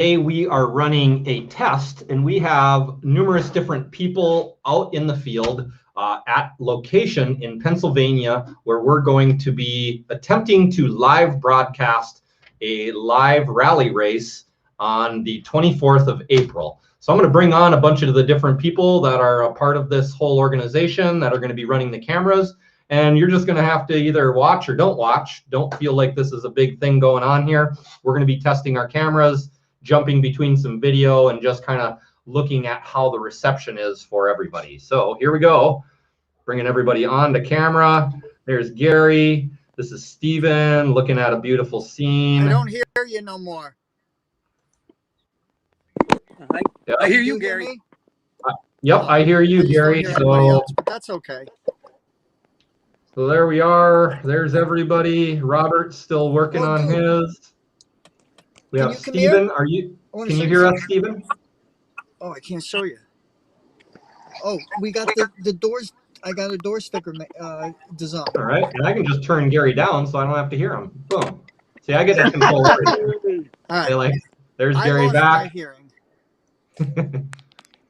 We are running a test, and we have numerous different people out in the field at location in Pennsylvania, where we're going to be attempting to live broadcast a live rally race on the 24th of April. So I'm going to bring on a bunch of the different people that are a part of this whole organization that are going to be running the cameras. And you're just going to have to either watch or don't watch. Don't feel like this is a big thing going on here. We're going to be testing our cameras, jumping between some video, and just kind of looking at how the reception is for everybody. So here we go. Bringing everybody on to camera. There's Gary. This is Steven looking at a beautiful scene. I don't hear you no more. I hear you, Gary. Yep, I hear you, Gary. Else, but that's okay. So there we are. There's everybody. Robert's still working on his. We have Steven. Can you hear us, Steven? Oh, I can't show you. Oh, we got the doors. I got a door sticker design. All right, and I can just turn Gary down so I don't have to hear him. Boom. See, I get to control everything. All right. There's Gary back. My hearing.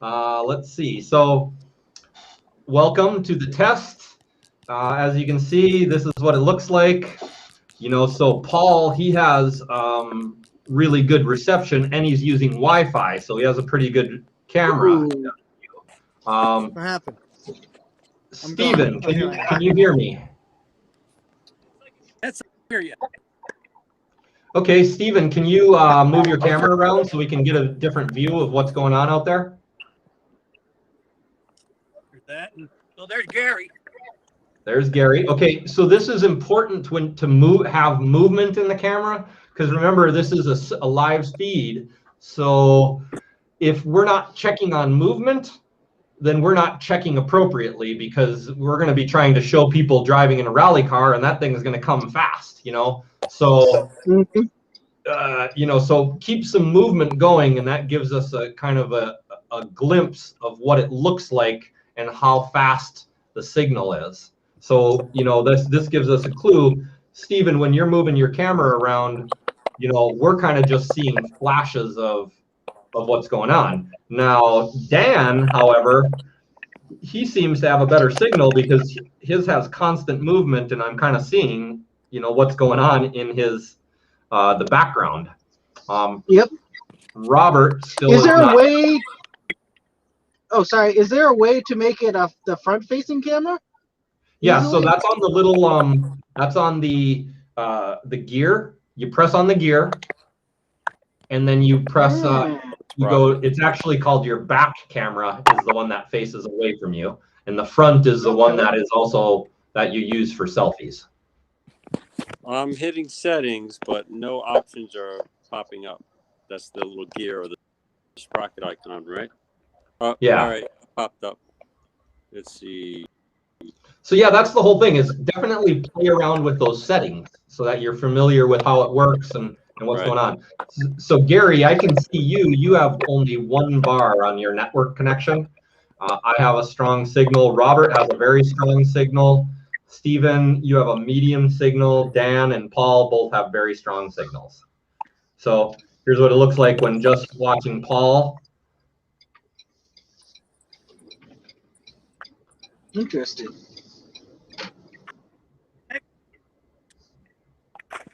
Let's see. So, welcome to the test. As you can see, this is what it looks like. So Paul, he has really good reception, and he's using Wi-Fi, so he has a pretty good camera. What happened? Steven, can you hear me? That's hear you. Okay, Steven, can you move your camera around so we can get a different view of what's going on out there? There's that. So there's Gary. There's Gary. Okay, so this is important to have movement in the camera, because remember, this is a live feed. So if we're not checking on movement, then we're not checking appropriately, because we're going to be trying to show people driving in a rally car, and that thing is going to come fast, So, so keep some movement going, and that gives us a kind of a glimpse of what it looks like and how fast the signal is. So, this gives us a clue. Steven, when you're moving your camera around, we're kind of just seeing flashes of what's going on. Now, Dan, however, he seems to have a better signal because his has constant movement, and I'm kind of seeing, what's going on in his the background. Yep. Robert still is there a way? Oh, sorry. Is there a way to make it the front-facing camera? Yeah. So that's on the little that's on the gear. You press on the gear, and then you press. You go. It's actually called your back camera. Is the one that faces away from you, and the front is the one that is also that you use for selfies. I'm hitting settings, but no options are popping up. That's the little gear or the sprocket icon, right? Yeah. All right, popped up. Let's see. So yeah, that's the whole thing, is definitely play around with those settings so that you're familiar with how it works and what's going on. So Gary, I can see you have only one bar on your network connection. I have a strong signal. Robert has a very strong signal. Steven, you have a medium signal. Dan and Paul both have very strong signals. So here's what it looks like when just watching Paul. Interesting.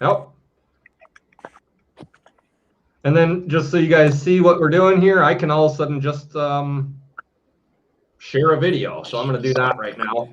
Yep. And then just so you guys see what we're doing here, I can all of a sudden just share a video. So I'm going to do that right now.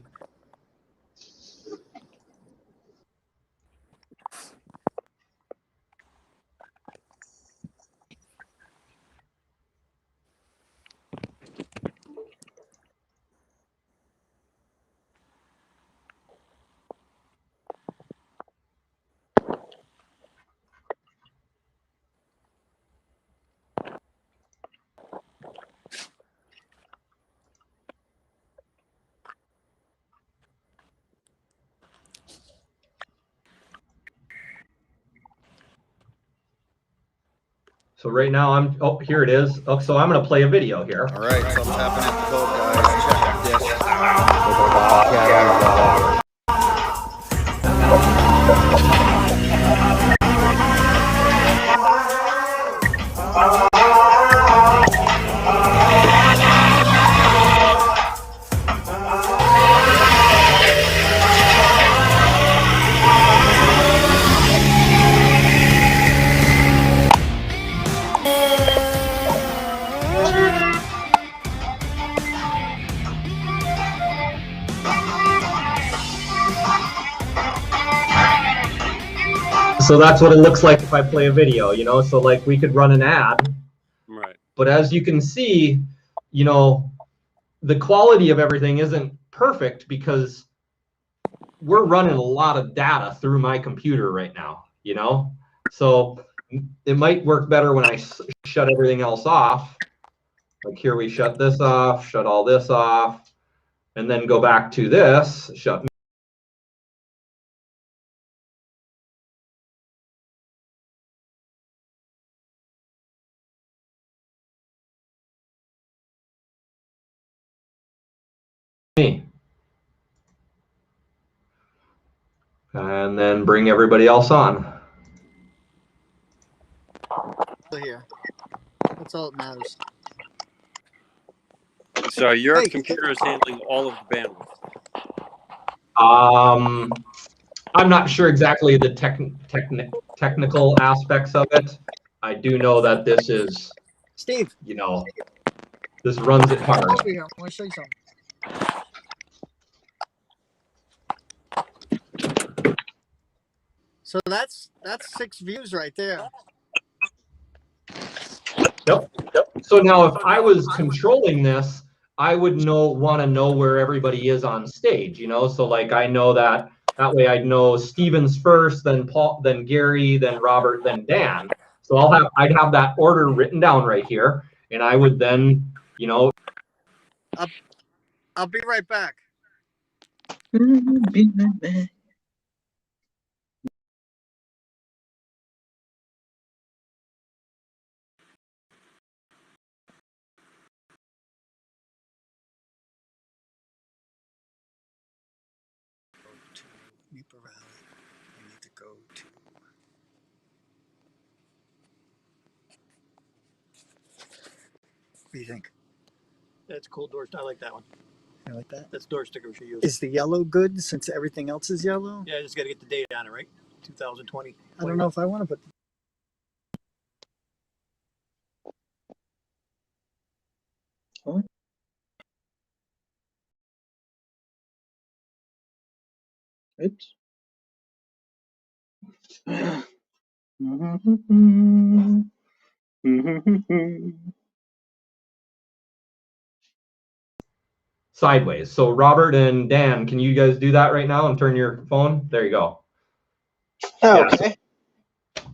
So right now here it is. Oh, so I'm going to play a video here. All right, something's happening at the boat, guys. Check this. So that's what it looks like if I play a video, you know, so like we could run an ad. Right. But as you can see, you know, the quality of everything isn't perfect because we're running a lot of data through my computer right now, you know? So it might work better when I shut everything else off. Like here we shut this off, shut all this off, and then go back to this, shut me. And then bring everybody else on. Here. That's all that matters. So your Hey. computer is handling all of the bandwidth. I'm not sure exactly the technical aspects of it. I do know that this is, Steve, you know, this runs it hard. over here. I want to show you something. So that's 6 views right there. Yep. So now if I was controlling this, I would want to know where everybody is on stage, you know? So like I know that way I'd know Steven's first, then Paul, then Gary, then Robert, then Dan. So I'd have that order written down right here, and I would then, you know. I'll be right back. Be right back. NEPA rally. I need to go to. What do you think? That's a cool door. I like that one. You like that? That's door sticker we should use. Is the yellow good since everything else is yellow? Yeah, just got to get the date on it, right? 2020. I don't know if I want to put. What? Oops. Sideways. So Robert and Dan, can you guys do that right now and turn your phone? There you go. Okay.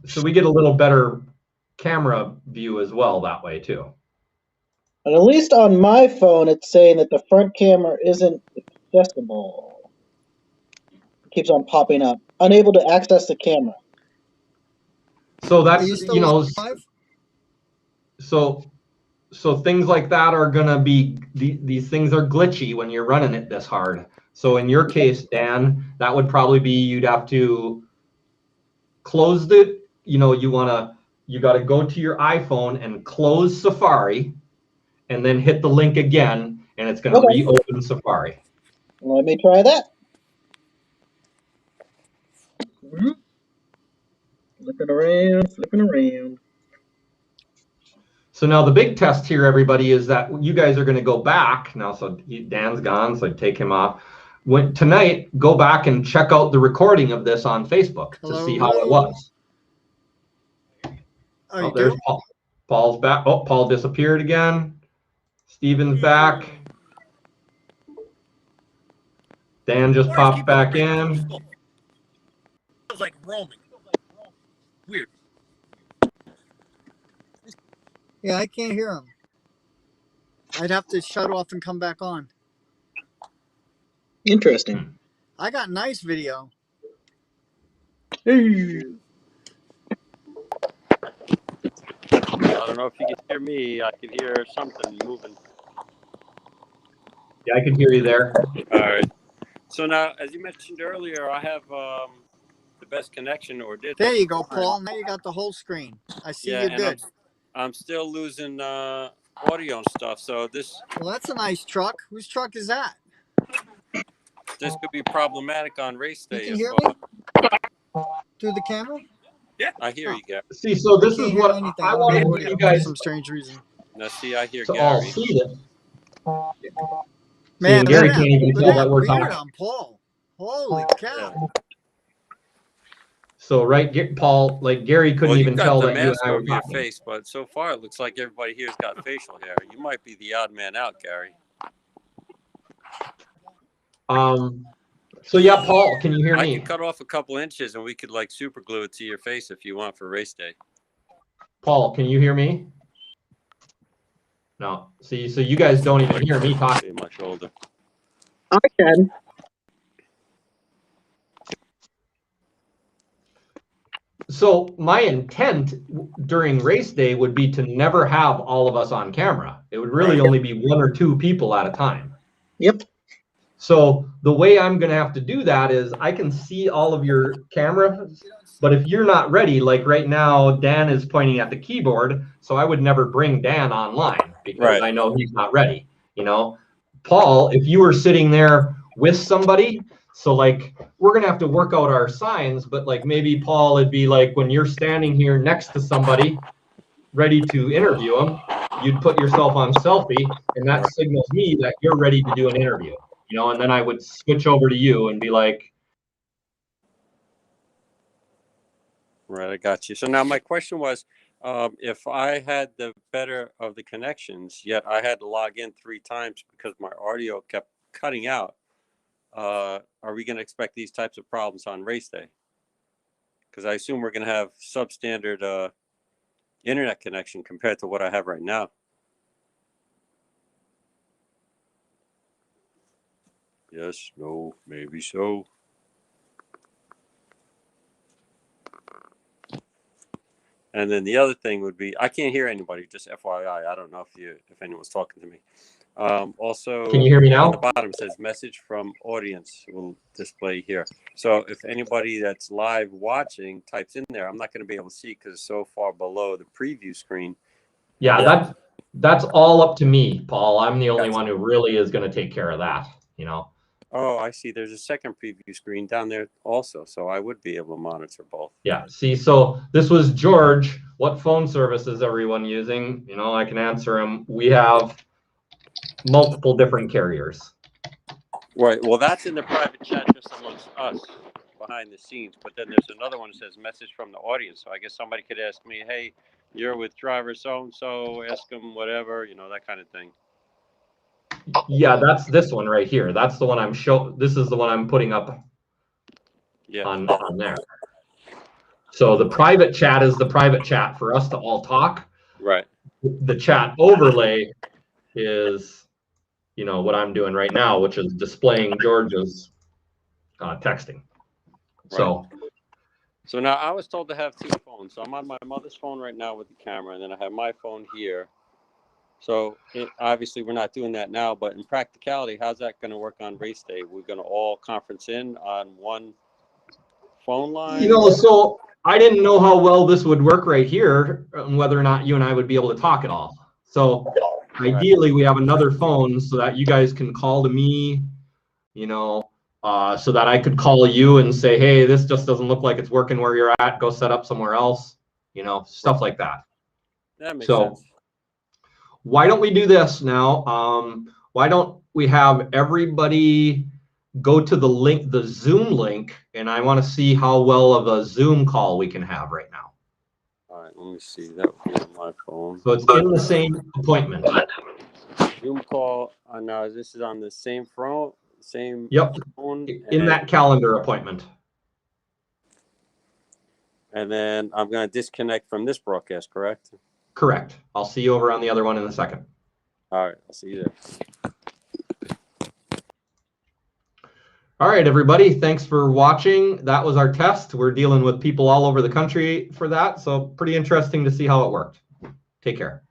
So we get a little better camera view as well that way too. But at least on my phone, it's saying that the front camera isn't accessible. It keeps on popping up. Unable to access the camera. So Are you that's, still you know, live? so things like that are gonna be, these things are glitchy when you're running it this hard. So in your case, Dan, that would probably be, you'd have to close you gotta go to your iPhone and close Safari and then hit the link again, and it's gonna reopen Safari. Let me try that. Flipping around. So now the big test here, everybody, is that you guys are going to go back now. So Dan's gone, so I take him off. Tonight, go back and check out the recording of this on Facebook to see how it was. Oh, there's Paul. Paul's back. Oh, Paul disappeared again. Steven's back. Dan just popped back in. Feels like roaming. Weird. Yeah, I can't hear him. I'd have to shut off and come back on. Interesting. I got nice video. Hey. I don't know if you can hear me. I can hear something moving. Yeah, I can hear you there. All right. So now, as you mentioned earlier, I have the best connection, or did. There you go, Paul. Now you got the whole screen. I see you good. I'm still losing audio and stuff. So this. Well, that's a nice truck. Whose truck is that? This could be problematic on race day. You can hear me through the camera? Yeah, I hear you, Gary. See, so this is what I wanted you guys. For some strange reason. Now, see, I hear to Gary. all see this. Man, Gary can't even tell that we're talking. talking. On Paul. Holy cow! So, right, Paul, like Gary couldn't Well, you even got tell the that you and mask I were over your talking. face, but so far it looks like everybody here's got facial hair. You might be the odd man out, Gary. So yeah, Paul, can you hear I me? could cut off a couple inches and we could like super glue it to your face if you want for race day. Paul, can you hear me? No. See, so you guys don't even hear me talking. My shoulder. I can. So my intent during race day would be to never have all of us on camera. It would really Right. only be 1 or 2 people at a time. Yep. So the way I'm going to have to do that is I can see all of your cameras, but if you're not ready, like right now, Dan is pointing at the keyboard, so I would never bring Dan online because I know he's not ready. You know, Paul, if you were sitting there with somebody, so like we're going to have to work out our signs, but like maybe Paul, it'd be like when you're standing here next to somebody ready to interview them, you'd put yourself on selfie and that signals me that you're ready to do an interview. You know, and then I would switch over to you and be like, right, I got you. So now my question was, if I had the better of the connections, yet I had to log in 3 times because my audio kept cutting out, are we going to expect these types of problems on race day? Because I assume we're going to have substandard internet connection compared to what I have right now. Yes, no, maybe so. And then the other thing would be, I can't hear anybody, just FYI. I don't know if anyone's talking to me. Also, can you hear me now? On the bottom it says message from audience will display here. So if anybody that's live watching types in there, I'm not going to be able to see because it's so far below the preview screen. Yeah, that's all up to me, Paul. I'm the only one who really is going to take care of that, you know. Oh, I see. There's a second preview screen down there also, so I would be able to monitor both. Yeah, see, so this was George. What phone service is everyone using? You know, I can answer him. We have multiple different carriers. Right. Well, that's in the private chat just amongst us behind the scenes. But then there's another one that says message from the audience. So I guess somebody could ask me, hey, you're with driver so-and-so, ask them whatever, you know, that kind of thing. Yeah, that's this one right here. That's the one I'm this is the one I'm putting up on there. So the private chat is the private chat for us to all talk. Right. The chat overlay is, you know, what I'm doing right now, which is displaying George's texting. Right. So now I was told to have 2 phones. So I'm on my mother's phone right now with the camera, and then I have my phone here. So obviously we're not doing that now, but in practicality, how's that going to work on race day? We're going to all conference in on one phone line? You know, so I didn't know how well this would work right here, and whether or not you and I would be able to talk at all. So ideally we have another phone so that you guys can call to me, you know, so that I could call you and say, hey, this just doesn't look like it's working where you're at. Go set up somewhere else, you know, stuff like that. That makes sense. Why don't we do this now? Why don't we have everybody go to the link, the Zoom link, and I want to see how well of a Zoom call we can have right now. All right, let me see. That would be on my phone. So it's in the same appointment. Zoom call. Now this is on the same phone. Same. Yep. Phone, in that calendar appointment. And then I'm going to disconnect from this broadcast, correct? Correct. I'll see you over on the other one in a second. All right, I'll see you there. All right, everybody. Thanks for watching. That was our test. We're dealing with people all over the country for that. So pretty interesting to see how it worked. Take care.